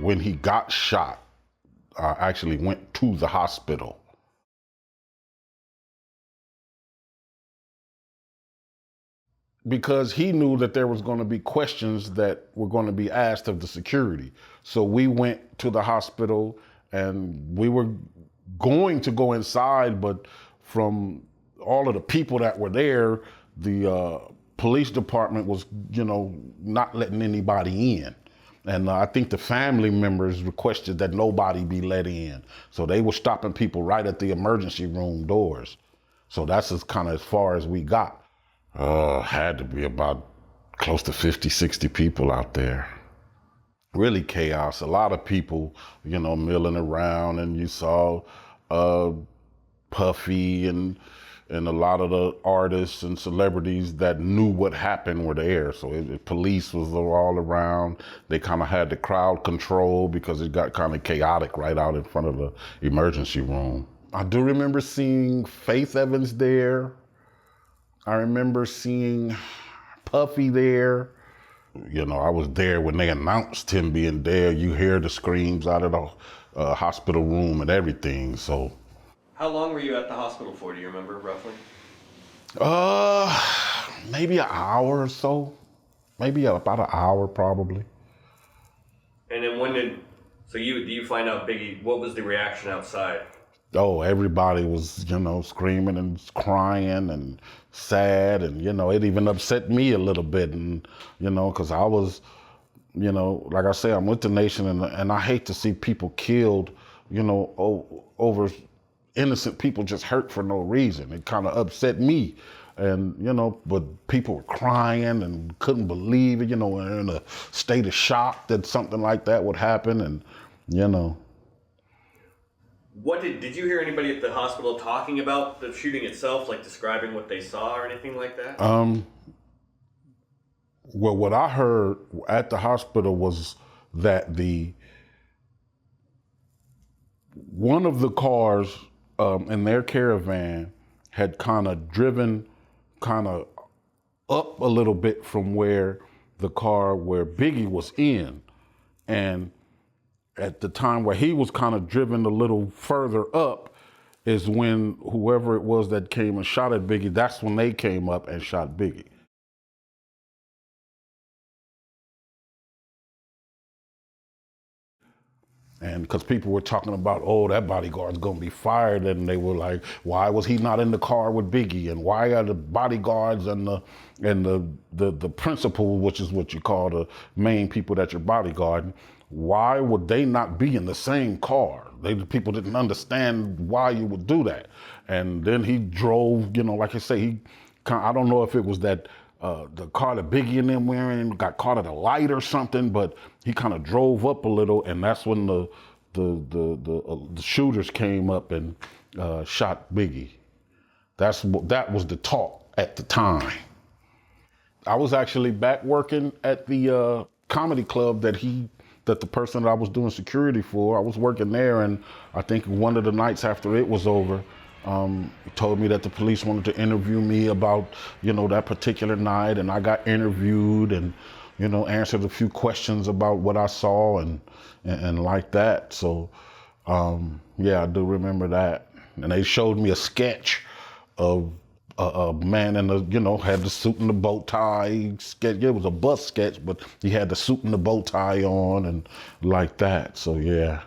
when he got shot, I actually went to the hospital. Because he knew that there was going to be questions that were going to be asked of the security. So we went to the hospital and we were going to go inside, but from all of the people that were there, the police department was, not letting anybody in. And I think the family members requested that nobody be let in. So they were stopping people right at the emergency room doors. So that's kind of as far as we got. Had to be about close to 50, 60 people out there. Really chaos. A lot of people, milling around, and you saw Puffy and a lot of the artists and celebrities that knew what happened were there. So police was all around. They kind of had the crowd control because it got kind of chaotic right out in front of the emergency room. I do remember seeing Faith Evans there. I remember seeing Puffy there. I was there when they announced him being there. You hear the screams out of the hospital room and everything, so. How long were you at the hospital for? Do you remember roughly? Maybe an hour or so. Maybe about an hour probably. And then do you find out Biggie, what was the reaction outside? Oh, everybody was, screaming and crying and sad. And, it even upset me a little bit. And, because I was, like I say, I'm with the nation and I hate to see people killed, over innocent people just hurt for no reason. It kind of upset me. And, but people were crying and couldn't believe it, in a state of shock that something like that would happen. And, What did you hear anybody at the hospital talking about the shooting itself, like describing what they saw or anything like that? Well, what I heard at the hospital was that one of the cars in their caravan had kind of driven up a little bit from where the car where Biggie was in, and at the time where he was kind of driven a little further up is when whoever it was that came and shot at Biggie, that's when they came up and shot Biggie. And because people were talking about, that bodyguard's going to be fired. And they were like, why was he not in the car with Biggie? And why are the bodyguards and the principal, which is what you call the main people that you're bodyguarding, why would they not be in the same car? The people didn't understand why you would do that. And then he drove, like I say, I don't know if it was that the car that Biggie and them wearing got caught at a light or something, but he kind of drove up a little, and that's when the shooters came up and shot Biggie. That was the talk at the time. I was actually back working at the comedy club that the person that I was doing security for, I was working there, and I think one of the nights after it was over, he told me that the police wanted to interview me about, that particular night, and I got interviewed and, answered a few questions about what I saw and like that. So, yeah, I do remember that. And they showed me a sketch of a man in had the suit and the bow tie sketch. It was a bus sketch, but he had the suit and the bow tie on and like that. So, yeah.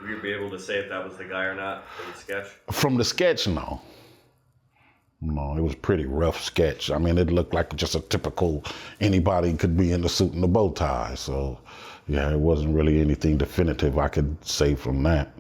Will you be able to say if that was the guy or not from the sketch? From the sketch, no. No, it was a pretty rough sketch. I mean, it looked like just a typical anybody could be in the suit and the bow tie. So, yeah, it wasn't really anything definitive I could say from that.